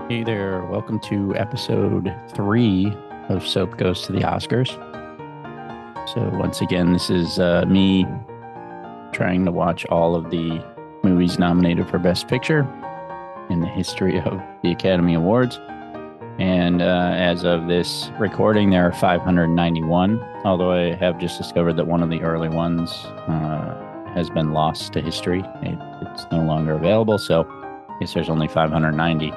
Hey there, welcome to episode 3 of Soap Goes to the Oscars. So, once again, this is me trying to watch all of the movies nominated for Best Picture in the history of the Academy Awards. And as of this recording, there are 591, although I have just discovered that one of the early ones has been lost to history. It's no longer available, so I guess there's only 590.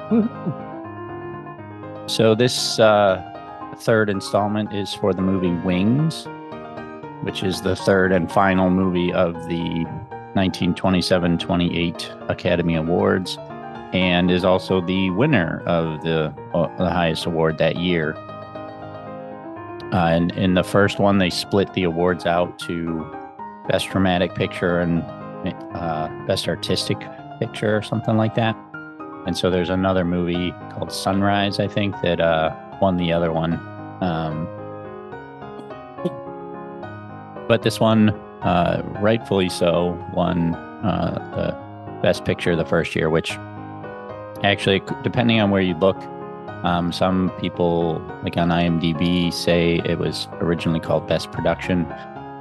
So this third installment is for the movie Wings, which is the third and final movie of the 1927-28 Academy Awards, and is also the winner of the highest award that year. And in the first one, they split the awards out to Best Dramatic Picture and Best Artistic Picture or something like that. And so there's another movie called Sunrise, I think, that won the other one. But this one, rightfully so, won the Best Picture the first year, which actually, depending on where you look, some people, like on IMDb, say it was originally called Best Production.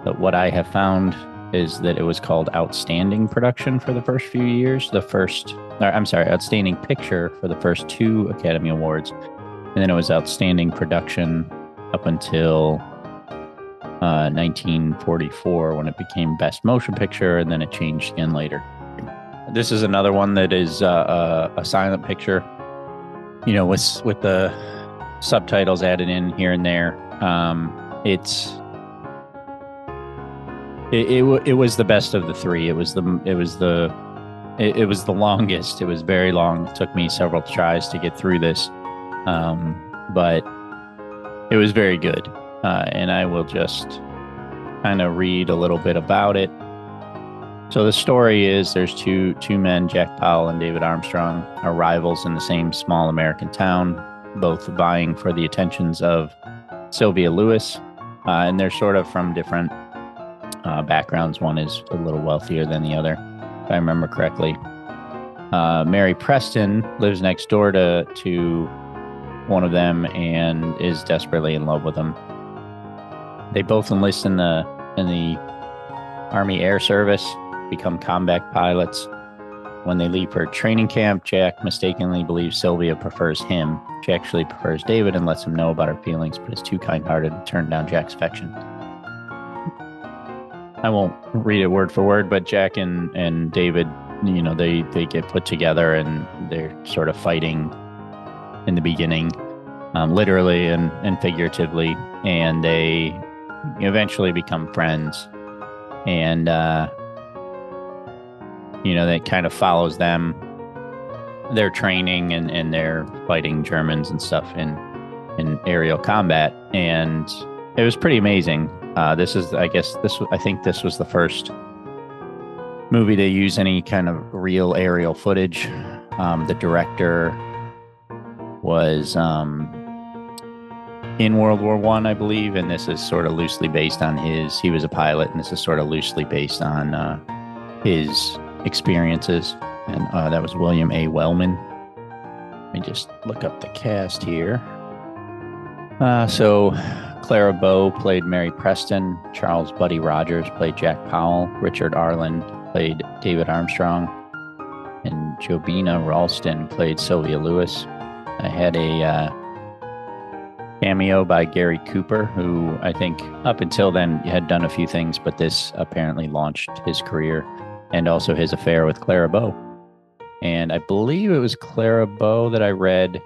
But what I have found is that it was called Outstanding Production for the first few years. Outstanding Picture for the first 2 Academy Awards. And then it was Outstanding Production up until 1944 when it became Best Motion Picture, and then it changed again later. This is another one that is a silent picture, with the subtitles added in here and there. It was the best of the 3. It was the longest. It was very long. It took me several tries to get through this, but it was very good. And I will just kind of read a little bit about it. So the story is there's two men, Jack Powell and David Armstrong, are rivals in the same small American town, both vying for the attentions of Sylvia Lewis. And they're sort of from different backgrounds. One is a little wealthier than the other, if I remember correctly. Mary Preston lives next door to one of them and is desperately in love with him. They both enlist in the Army Air Service, become combat pilots. When they leave for training camp, Jack mistakenly believes Sylvia prefers him. She actually prefers David and lets him know about her feelings, but is too kind-hearted to turn down Jack's affection. I won't read it word for word, but Jack and David, they get put together and they're sort of fighting in the beginning, literally and figuratively, and they eventually become friends. And that kind of follows them, their training and their fighting Germans and stuff in aerial combat, and it was pretty amazing. I think this was the first movie to use any kind of real aerial footage. The director was in World War I believe, and this is sort of loosely based on he was a pilot, and this is sort of loosely based on his experiences. And that was William A. Wellman. Let me just look up the cast here. So Clara Bow played Mary Preston, Charles Buddy Rogers played Jack Powell, Richard Arlen played David Armstrong, and Jobina Ralston played Sylvia Lewis. I had a cameo by Gary Cooper, who I think up until then had done a few things, but this apparently launched his career, and also his affair with Clara Bow. And I believe it was Clara Bow that I read,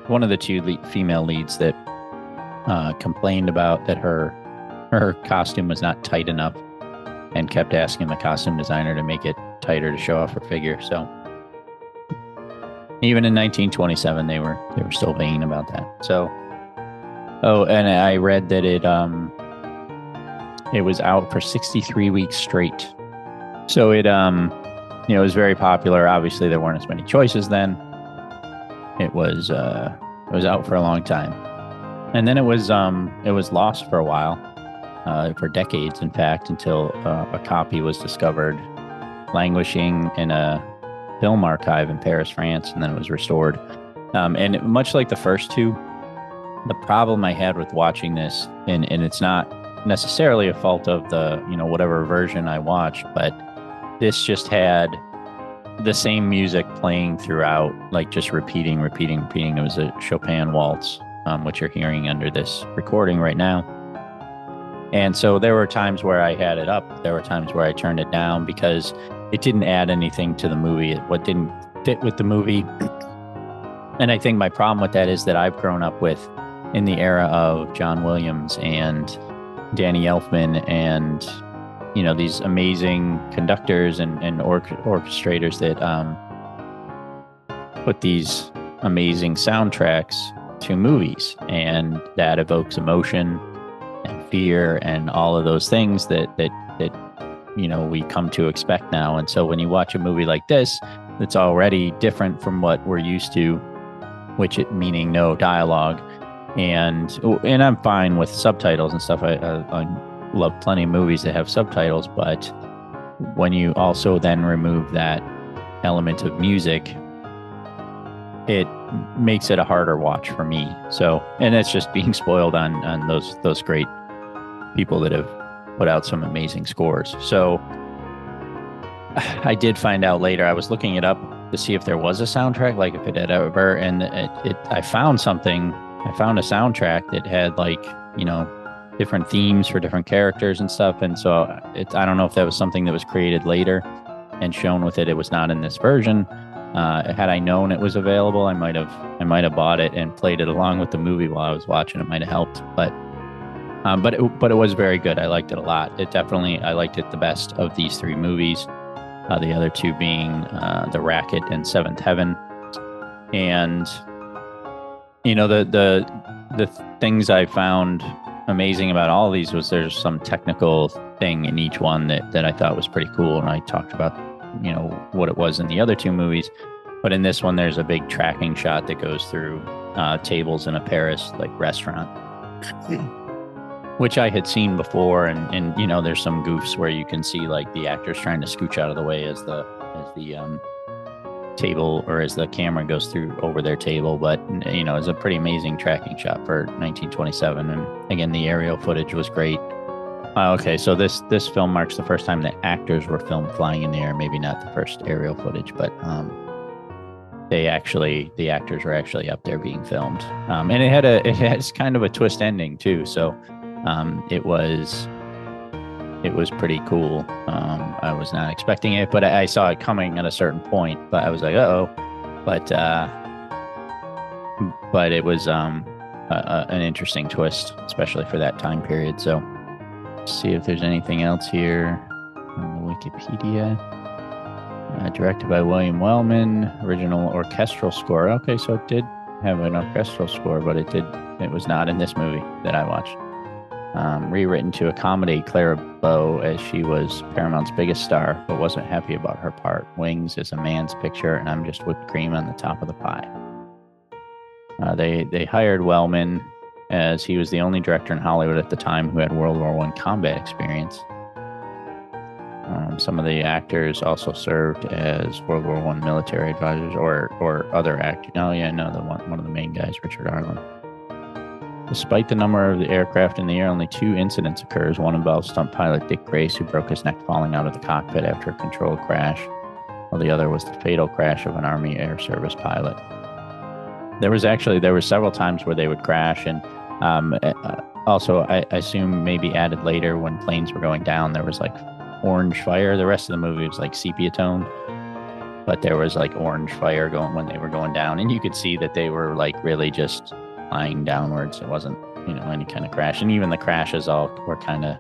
one of the 2 female leads, that complained about that her costume was not tight enough and kept asking the costume designer to make it tighter to show off her figure. So even in 1927, they were still vain about that. So, and I read that it was out for 63 weeks straight. So it was very popular. Obviously, there weren't as many choices then. It was out for a long time, and then it was lost for a while, for decades, in fact, until a copy was discovered, languishing in a film archive in Paris, France, and then it was restored And much like the first two, the problem I had with watching this, and it's not necessarily a fault of the, whatever version I watched, but this just had the same music playing throughout, like just repeating. It was a Chopin waltz, which you're hearing under this recording right now. And so there were times where I had it up. There were times where I turned it down because it didn't add anything to the movie. What didn't fit with the movie. And I think my problem with that is that I've grown up with, in the era of John Williams and Danny Elfman and, these amazing conductors and orchestrators that put these amazing soundtracks to movies, and that evokes emotion and fear and all of those things that we come to expect now. And so when you watch a movie like this, that's already different from what we're used to, meaning no dialogue. And I'm fine with subtitles and stuff. I love plenty of movies that have subtitles, but when you also then remove that element of music, it makes it a harder watch for me. So, and it's just being spoiled on those great people that have put out some amazing scores. So I did find out later, I was looking it up to see if there was a soundtrack, like if it had ever, and I found something. I found a soundtrack that had different themes for different characters and stuff. And so I don't know if that was something that was created later and shown with it. It was not in this version. Had I known it was available, I might have bought it and played it along with the movie while I was watching. It might have helped, but it was very good. I liked it a lot. I liked it the best of these three movies. The other two being The Racket and Seventh Heaven. And the things I found amazing about all of these was there's some technical thing in each one that I thought was pretty cool. And I talked about, what it was in the other two movies. But in this one, there's a big tracking shot that goes through tables in a Paris restaurant, which I had seen before. And there's some goofs where you can see the actors trying to scooch out of the way as the table, or as the camera goes through over their table. But it's a pretty amazing tracking shot for 1927. And again, the aerial footage was great. Okay, so this film marks the first time that actors were filmed flying in the air. Maybe not the first aerial footage, but the actors were actually up there being filmed. And it has kind of a twist ending too. So it was pretty cool. I was not expecting it, but I saw it coming at a certain point. But I was like, uh-oh. But it was an interesting twist, especially for that time period. So let's see if there's anything else here on the Wikipedia. Directed by William Wellman, original orchestral score. Okay, so it did have an orchestral score, but it was not in this movie that I watched. Rewritten to accommodate Clara Bow, as she was Paramount's biggest star, but wasn't happy about her part. Wings is a man's picture, and I'm just whipped cream on the top of the pie. They hired Wellman, as he was the only director in Hollywood at the time who had World War I combat experience. Some of the actors also served as World War I military advisors or other actors. Oh yeah, no, one of the main guys, Richard Arlen. Despite the number of the aircraft in the air, only 2 incidents occurs. One involves stunt pilot Dick Grace, who broke his neck falling out of the cockpit after a controlled crash, while the other was the fatal crash of an Army Air Service pilot. There were several times where they would crash, and also I assume maybe added later when planes were going down, there was orange fire. The rest of the movie was sepia tone, but there was orange fire going when they were going down, and you could see that they were really just flying downwards. It wasn't any kind of crash, and even the crashes all were kind of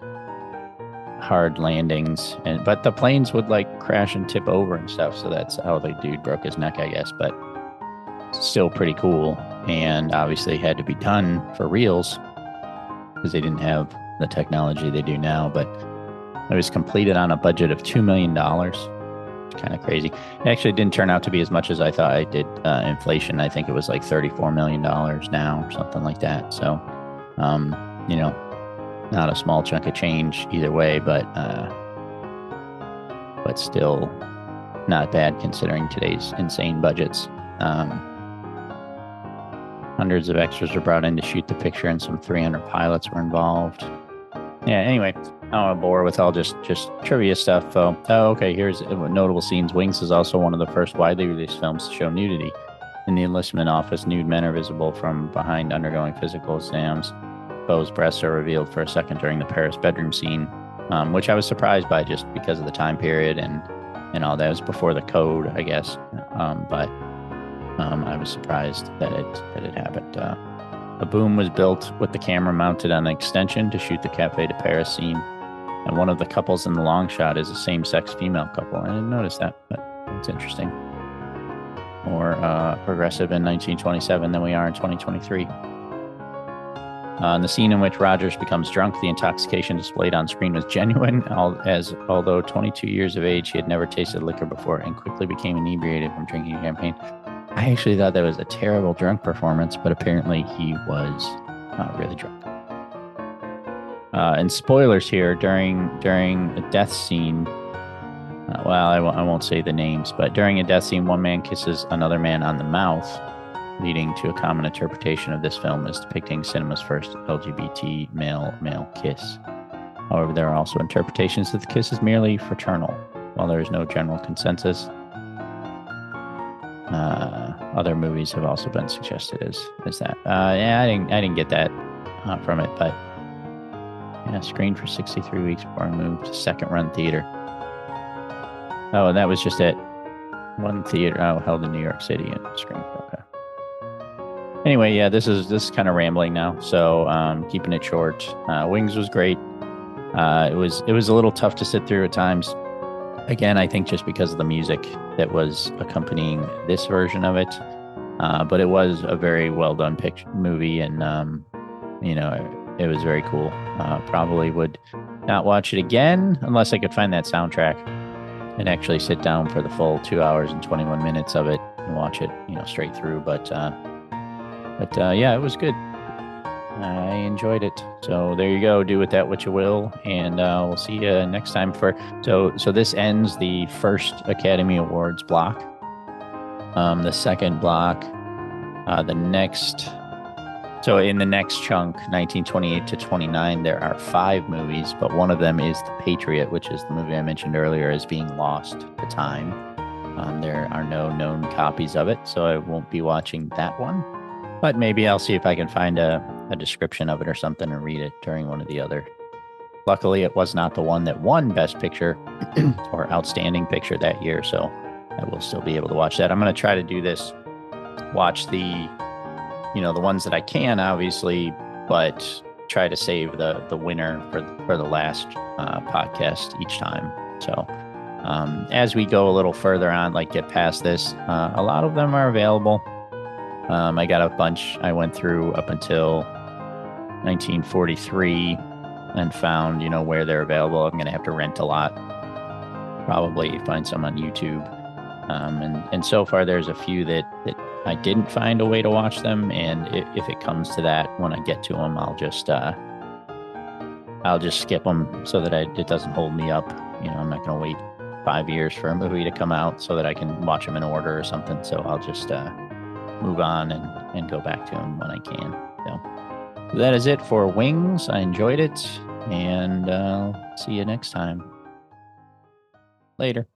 hard landings, but the planes would crash and tip over and stuff. So that's how the dude broke his neck, I guess. But still pretty cool, and obviously had to be done for reals because they didn't have the technology they do now. But it was completed on a budget of $2 million. It's kind of crazy. It actually didn't turn out to be as much as I thought it did. Inflation, I think it was $34 million now or something like that. So, not a small chunk of change either way, but still not bad considering today's insane budgets. Hundreds of extras were brought in to shoot the picture, and some 300 pilots were involved. Yeah, anyway, I don't want to bore with all just trivia stuff. Okay, here's notable scenes. Wings is also one of the first widely released films to show nudity. In the enlistment office, nude men are visible from behind undergoing physical exams. Beau's breasts are revealed for a second during the Paris bedroom scene, which I was surprised by just because of the time period and all that. It was before the code, I guess. But I was surprised that it happened. A boom was built with the camera mounted on an extension to shoot the Café de Paris scene. And one of the couples in the long shot is a same-sex female couple. I didn't notice that, but it's interesting. More progressive in 1927 than we are in 2023. In the scene in which Rogers becomes drunk, the intoxication displayed on screen was genuine, although 22 years of age, he had never tasted liquor before and quickly became inebriated from drinking champagne. I actually thought that was a terrible drunk performance, but apparently he was not really drunk. And spoilers here, during a death scene, I won't say the names, but during a death scene, one man kisses another man on the mouth, leading to a common interpretation of this film as depicting cinema's first LGBT male kiss. However, there are also interpretations that the kiss is merely fraternal. While there is no general consensus, other movies have also been suggested as that. Yeah, I didn't get that from it, but yeah, screened for 63 weeks before I moved to second run theater. Oh, and that was just at one theater held in New York City and screened. Okay. Anyway, yeah, this is kind of rambling now, so keeping it short. Wings was great. It was a little tough to sit through at times. Again, I think just because of the music that was accompanying this version of it, but it was a very well done movie, and it was very cool. Probably would not watch it again unless I could find that soundtrack and actually sit down for the full 2 hours and 21 minutes of it and watch it, straight through. But yeah, it was good. I enjoyed it. So there you go. Do with that what you will, and we'll see you next time. So this ends the first Academy Awards block. The second block, So in the next chunk, 1928 to 29, there are 5 movies, but one of them is The Patriot, which is the movie I mentioned earlier as being lost to time. There are no known copies of it, so I won't be watching that one. But maybe I'll see if I can find a description of it or something and read it during one of the other. Luckily, it was not the one that won Best Picture or Outstanding Picture that year, so I will still be able to watch that. I'm going to try to do this, watch the ones that I can, obviously, but try to save the winner for the last podcast each time. So as we go a little further on, get past this, a lot of them are available. I got a bunch I went through up until 1943 and found, where they're available. I'm going to have to rent a lot, probably find some on YouTube. And so far there's a few that I didn't find a way to watch them. And if it comes to that, when I get to them, I'll just skip them so that it doesn't hold me up. I'm not going to wait 5 years for a movie to come out so that I can watch them in order or something. So I'll just move on and go back to them when I can. So that is it for Wings. I enjoyed it, and see you next time. Later.